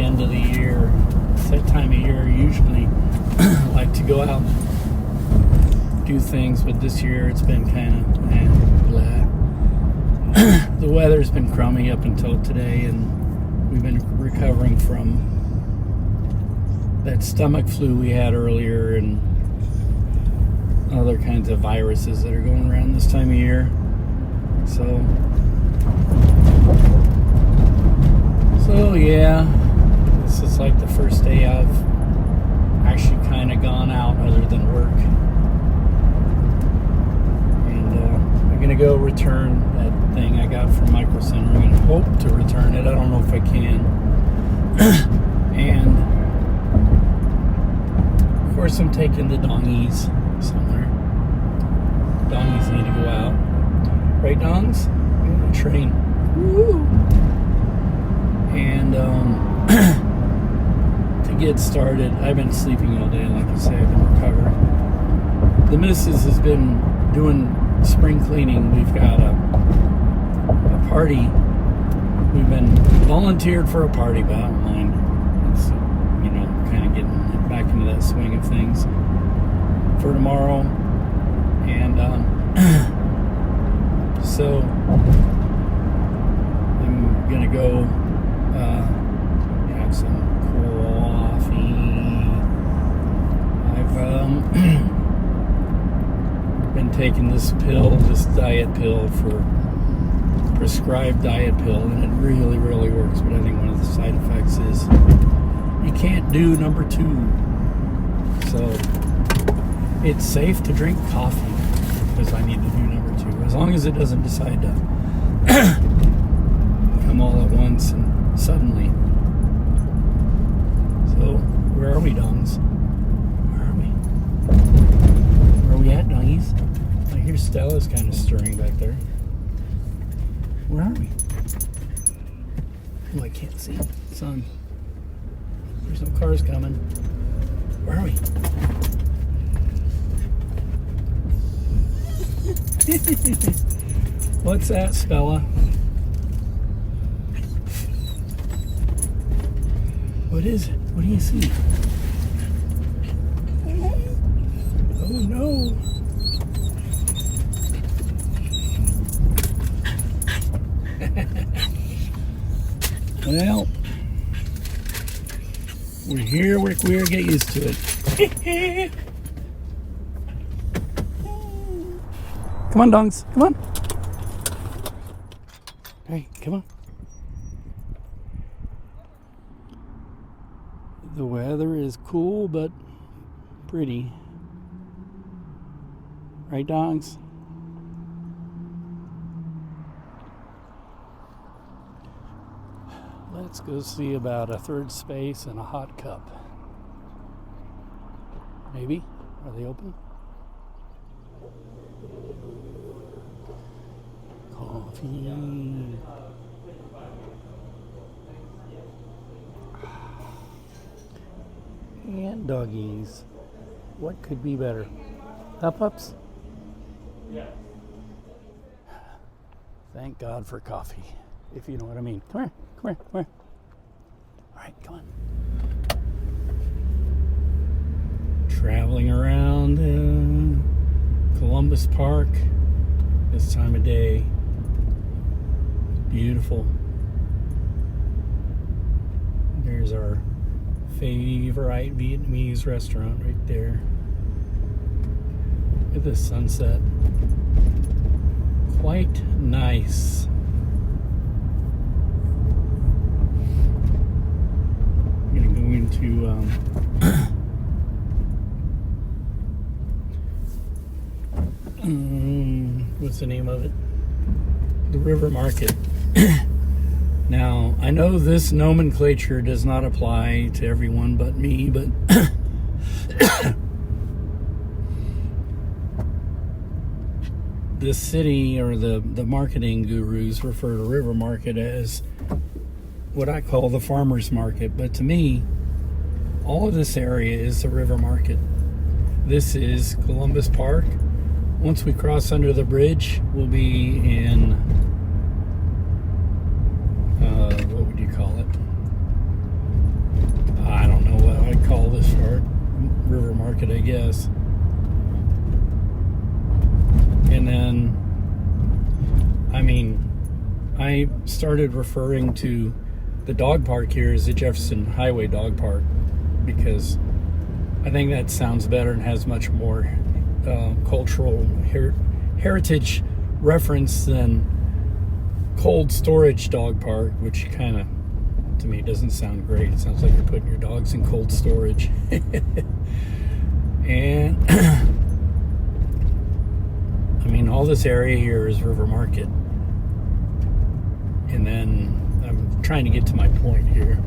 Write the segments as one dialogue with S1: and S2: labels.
S1: end of the year. It's that time of year usually like to go out and do things, but this year it's been kind of blah. The weather's been crummy up until today, and we've been recovering from that stomach flu we had earlier and other kinds of viruses that are going around this time of year. So yeah, this is like the first day I've actually kind of gone out other than work. And I'm going to go return that thing I got from Micro Center. I'm going to hope to return it. I don't know if I can. And of course I'm taking the dongies somewhere. The dongies need to go out. Right, dongs? We're on a train. Woo! And to get started, I've been sleeping all day. Like I say, I've been recovering. The missus has been doing spring cleaning. We've got a party. We've been volunteered for a party, but I don't mind. It's, kind of getting back into that swing of things for tomorrow. And so I'm gonna go have some coffee. I've been taking this diet pill prescribed diet pill, and it really, really works. But I think one of the side effects is you can't do number 2. So it's safe to drink coffee because I need to do number 2, as long as it doesn't decide to come all at once and suddenly. So where are we, dongs? Where are we? Where are we at, dongies? I hear Stella's kind of stirring back there. Where are we? Oh, I can't see. Sun. There's no cars coming. Where are we? What's that, Stella? What is it? What do you see? Oh no! Well, we're here. We're get used to it. Come on, dongs. Come on. Hey, come on. The weather is cool but pretty. Right, dongs? Let's go see about a third space and a hot cup. Maybe? Are they open? Coffee. And doggies. What could be better? Pups? Yeah. Thank God for coffee, if you know what I mean. Come here, come here, come here. All right, come on. Traveling around Columbus Park this time of day. Beautiful. There's our favorite Vietnamese restaurant right there. Look at this sunset. Quite nice. I'm gonna go into what's the name of it? The Rivermarket. Now, I know this nomenclature does not apply to everyone but me, but the city or the marketing gurus refer to Rivermarket as what I call the farmer's market. But to me, all of this area is the Rivermarket. This is Columbus Park. Once we cross under the bridge, we'll be in what would you call it? call this part. Rivermarket, I guess. And then, I started referring to the dog park here as the Jefferson Highway Dog Park because I think that sounds better and has much more cultural heritage reference than cold storage dog park, which kind of, to me, doesn't sound great. It sounds like you're putting your dogs in cold storage. And all this area here is Rivermarket. And then I'm trying to get to my point here.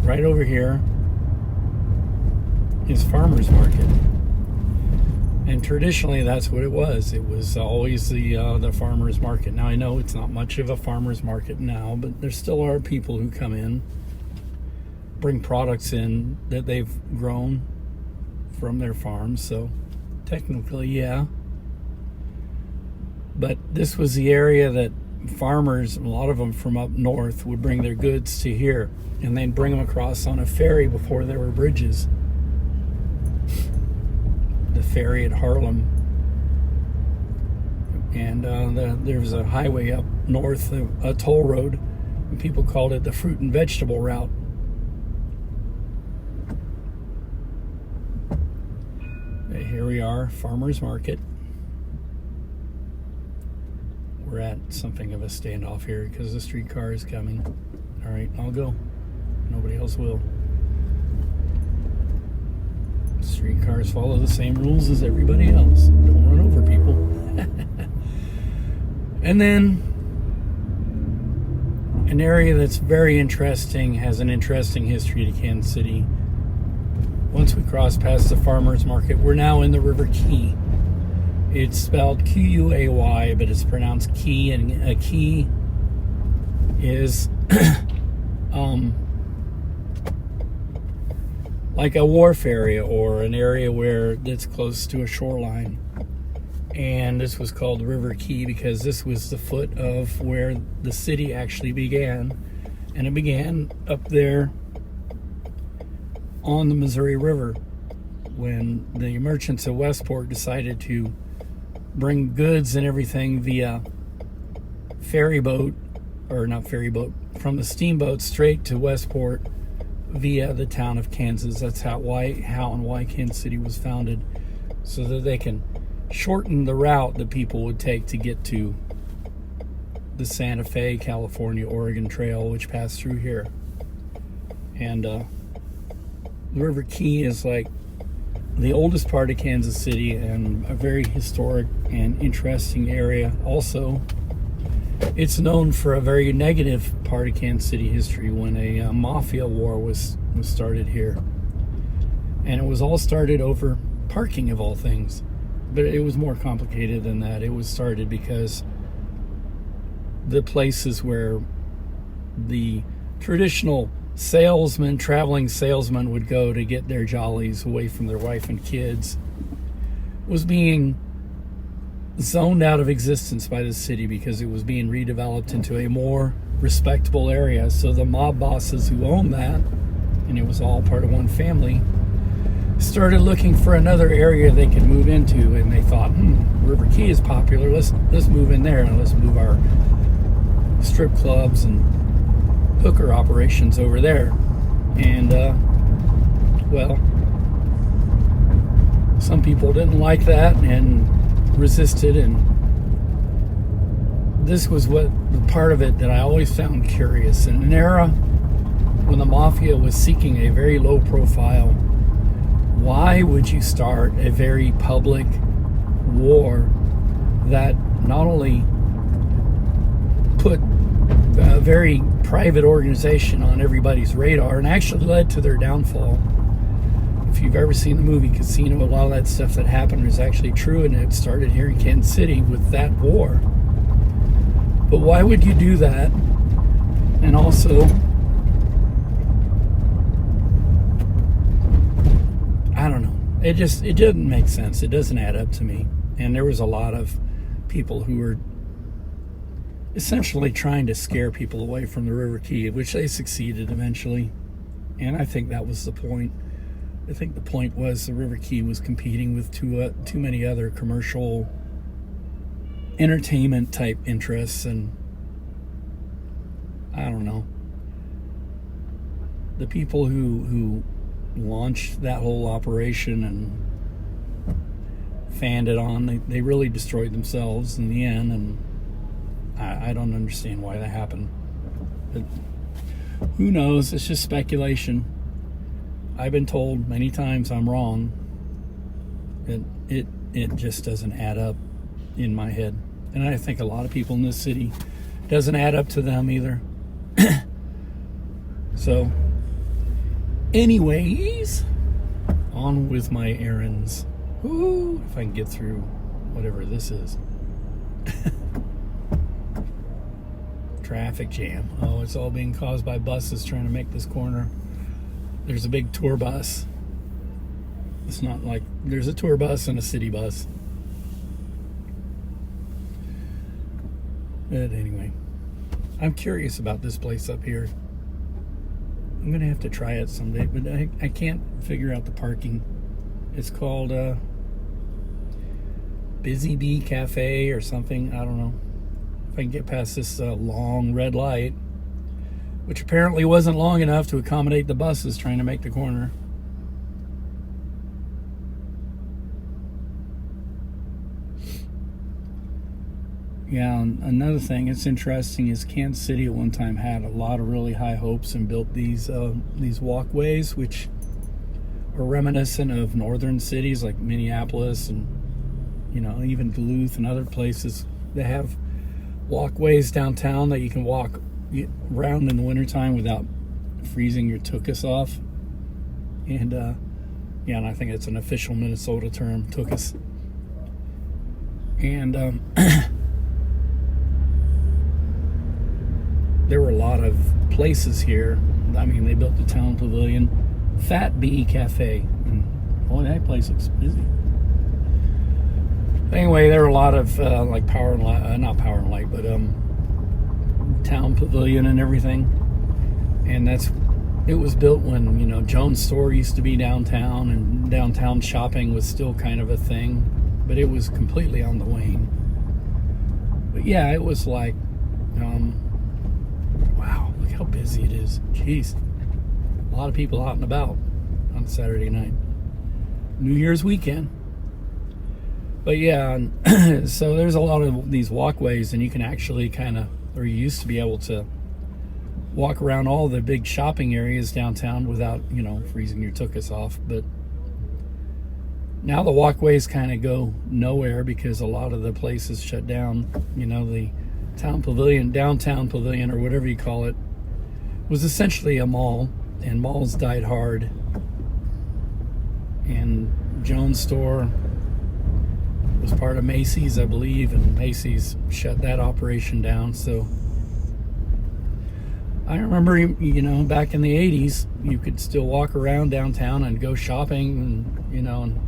S1: Right over here is Farmer's Market. And traditionally, that's what it was. It was always the farmer's market. Now, I know it's not much of a farmer's market now, but there still are people who come in, bring products in that they've grown from their farms. So technically, yeah. But this was the area that farmers, a lot of them from up north, would bring their goods to here. And they'd bring them across on a ferry before there were bridges. The ferry at Harlem, and there was a highway up north, a toll road, and people called it the fruit and vegetable route. Here we are, Farmer's Market. We're at something of a standoff here because the streetcar is coming. All right, I'll go. Nobody else will. Streetcars follow the same rules as everybody else. Don't run over people. And then an area that's very interesting, has an interesting history to Kansas City. Once we cross past the Farmer's Market, we're now in the River Quay. It's spelled Quay, but it's pronounced Key, and a key is like a wharf area or an area where it's close to a shoreline. And this was called River Quay because this was the foot of where the city actually began. And it began up there on the Missouri River when the merchants of Westport decided to bring goods and everything via ferry boat, or not ferry boat, from the steamboat straight to Westport via the town of Kansas. That's how and why Kansas City was founded, so that they can shorten the route that people would take to get to the Santa Fe, California, Oregon Trail, which passed through here. And the River Quay is like the oldest part of Kansas City and a very historic and interesting area. Also, it's known for a very negative part of Kansas City history when a mafia war was started here. And it was all started over parking, of all things. But it was more complicated than that. It was started because the places where the traditional traveling salesmen would go to get their jollies away from their wife and kids was being zoned out of existence by the city because it was being redeveloped into a more respectable area. So the mob bosses who owned that, and it was all part of one family, started looking for another area they could move into, and they thought, River Quay is popular, let's move in there, and let's move our strip clubs and hooker operations over there. And well, some people didn't like that and resisted, and this was what the part of it that I always found curious. In an era when the mafia was seeking a very low profile, why would you start a very public war that not only put a very private organization on everybody's radar and actually led to their downfall? If you've ever seen the movie Casino, a lot of that stuff that happened was actually true, and it started here in Kansas City with that war. But why would you do that? And also, I don't know. It doesn't make sense. It doesn't add up to me. And there was a lot of people who were essentially trying to scare people away from the River Quay, which they succeeded eventually. And I think that was the point. I think the point was the River Quay was competing with too many other commercial entertainment type interests, and I don't know. The people who launched that whole operation and fanned it on, they really destroyed themselves in the end, and I don't understand why that happened. But who knows? It's just speculation. I've been told many times I'm wrong. It just doesn't add up in my head. And I think a lot of people in this city, doesn't add up to them either. So, anyways, on with my errands. Ooh, if I can get through whatever this is. Traffic jam. Oh, it's all being caused by buses trying to make this corner. There's a big tour bus. It's not like there's a tour bus and a city bus. But anyway, I'm curious about this place up here. I'm gonna have to try it someday, but I can't figure out the parking. It's called Busy Bee Cafe or something. I don't know. If I can get past this long red light, which apparently wasn't long enough to accommodate the buses trying to make the corner. Yeah, another thing that's interesting is Kansas City at one time had a lot of really high hopes and built these walkways, which are reminiscent of northern cities like Minneapolis and, you know, even Duluth and other places. They have walkways downtown that you can walk around in the wintertime without freezing your tuchus off. And yeah, and I think it's an official Minnesota term, tuchus. And there were a lot of places here. I mean, they built the town pavilion, Fat Bee Cafe, and boy, that place looks busy. Anyway, there were a lot of like Power and Light, not Power and Light, but town pavilion and everything. And it was built when, you know, Jones Store used to be downtown, and downtown shopping was still kind of a thing, but it was completely on the wane. But yeah, it was like, wow, look how busy it is. Jeez. A lot of people out and about on Saturday night. New Year's weekend. But yeah, so there's a lot of these walkways, and you can actually or you used to be able to walk around all the big shopping areas downtown without, you know, freezing your tuchus off. But now the walkways kind of go nowhere because a lot of the places shut down. You know, the town pavilion, downtown pavilion, or whatever you call it, was essentially a mall, and malls died hard. And Jones Store was part of Macy's, I believe, and Macy's shut that operation down. So I remember, you know, back in the 80s, you could still walk around downtown and go shopping, and, you know, and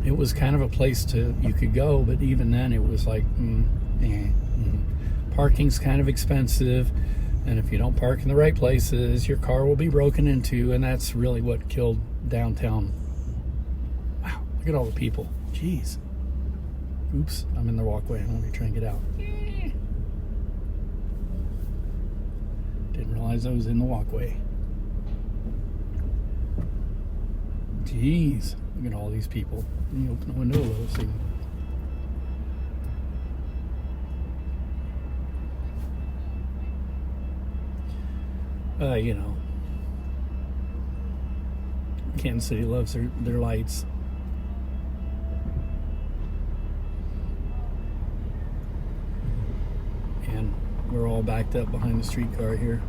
S1: it was kind of a place you could go, but even then it was like, parking's kind of expensive, and if you don't park in the right places, your car will be broken into, and that's really what killed downtown. Wow, look at all the people. Jeez. Oops, I'm in the walkway. I'm going to try and get out. Didn't realize I was in the walkway. Jeez, look at all these people. Let me open the window a little so you you know, Kansas City loves their lights. And we're all backed up behind the streetcar here.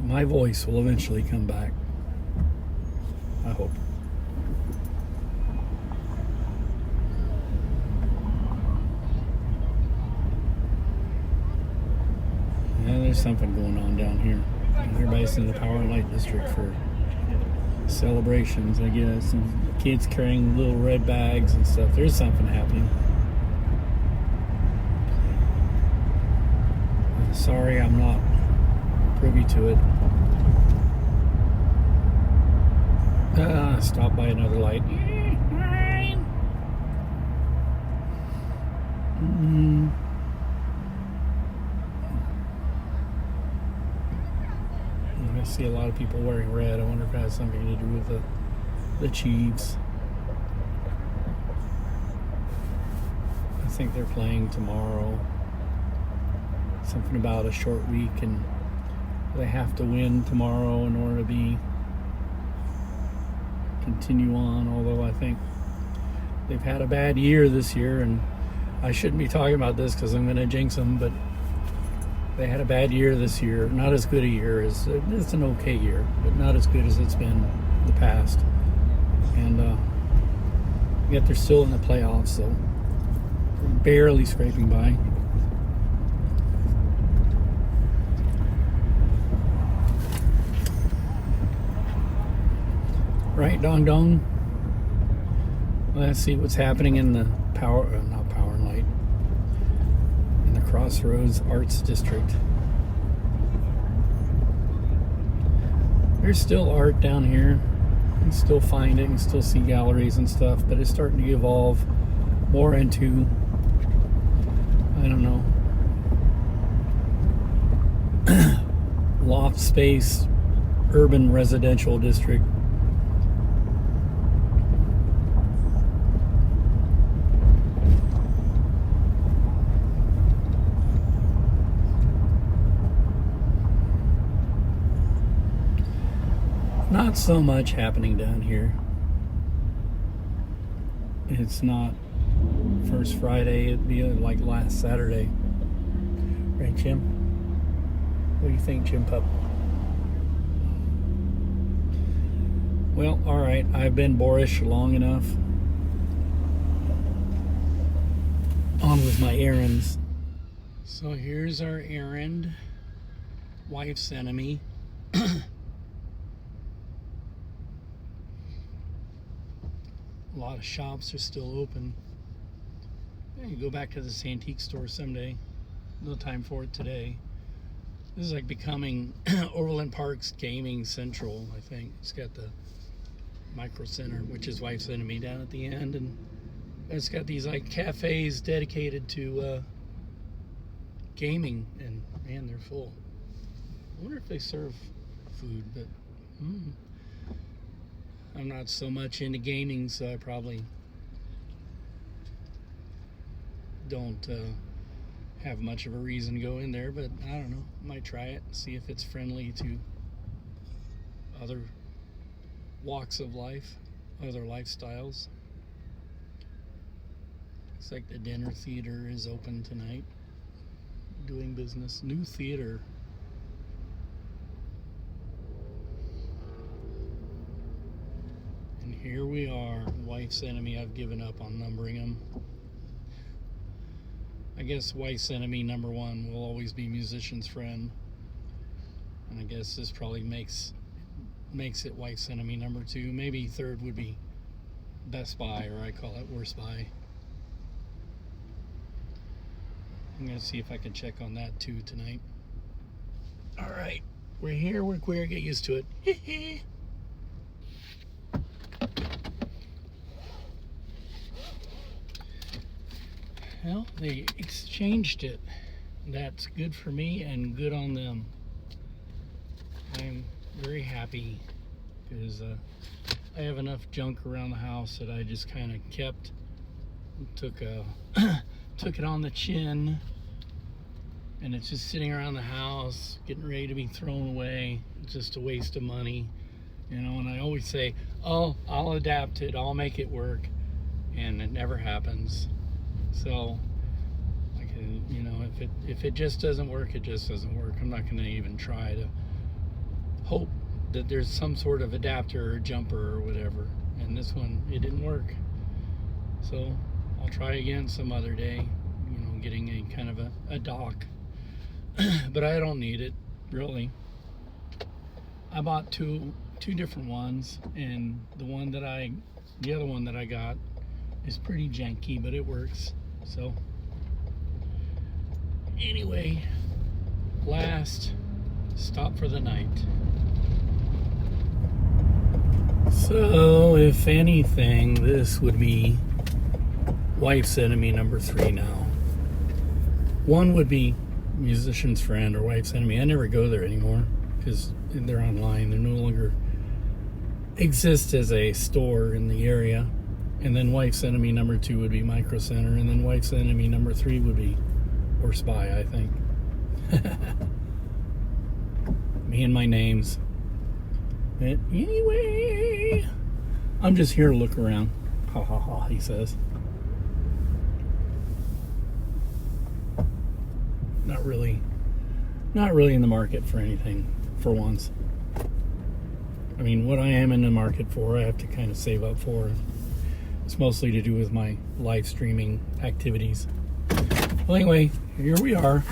S1: My voice will eventually come back, I hope. Yeah, there's something going on down here. Everybody's in the Power and Light District for celebrations, I guess, and kids carrying little red bags and stuff. There's something happening. Sorry, I'm not privy to it. Stop by another light. I see a lot of people wearing red. I wonder if it has something to do with the Chiefs. I think they're playing tomorrow. Something about a short week, and they have to win tomorrow in order to continue on. Although I think they've had a bad year this year, and I shouldn't be talking about this because I'm going to jinx them, but they had a bad year this year. Not as good a year as it's an okay year, but not as good as it's been in the past. And yet they're still in the playoffs, so barely scraping by. Right, Dong Dong? Let's see what's happening in the not Power and Light, in the Crossroads Arts District. There's still art down here. You can still find it, you can still see galleries and stuff, but it's starting to evolve more into, I don't know, loft space, urban residential district. Not so much happening down here. It's not first Friday, it'd be like last Saturday. Right, Jim? What do you think, Jim Pup? Well, alright, I've been boorish long enough. On with my errands. So here's our errand. Wife's enemy. A lot of shops are still open. Yeah, you go back to this antique store someday. No time for it today. This is like becoming Overland Park's gaming central, I think. It's got the micro center, which is Wife's Enemy, down at the end, and it's got these like cafes dedicated to gaming, and man, they're full. I wonder if they serve food, but I'm not so much into gaming, so I probably don't have much of a reason to go in there, but I don't know. Might try it, see if it's friendly to other walks of life, other lifestyles. Looks like the dinner theater is open tonight, doing business. New theater. And here we are, Wife's Enemy. I've given up on numbering them. I guess Wife's Enemy number 1 will always be Musician's Friend. And I guess this probably makes it Wife's Enemy number 2. Maybe third would be Best Buy, or I call it Worst Buy. I'm going to see if I can check on that too tonight. Alright, we're here, we're queer, get used to it. Well, they exchanged it. That's good for me and good on them. I'm very happy because I have enough junk around the house that I just kind of kept, took it on the chin, and it's just sitting around the house getting ready to be thrown away. It's just a waste of money, you know. And I always say, oh, I'll adapt it, I'll make it work, and it never happens. So, like, you know, if it just doesn't work, it just doesn't work. I'm not going to even try to hope that there's some sort of adapter or jumper or whatever. And this one, it didn't work. So I'll try again some other day, you know, getting a kind of a dock. But I don't need it, really. I bought two two different ones, and the other one that I got is pretty janky, but it works. So anyway, last stop for the night. So if anything, this would be wife's enemy number 3 now. One would be musician's friend or wife's enemy. I never go there anymore because they're online. They no longer exist as a store in the area. And then wife's enemy number 2 would be Micro Center, and then wife's enemy number 3 would be or Spy, I think. Me and my names. But anyway, I'm just here to look around. Ha ha ha, he says. Not really in the market for anything for once. I mean, what I am in the market for, I have to kind of save up for. It's mostly to do with my live streaming activities. Well, anyway, here we are.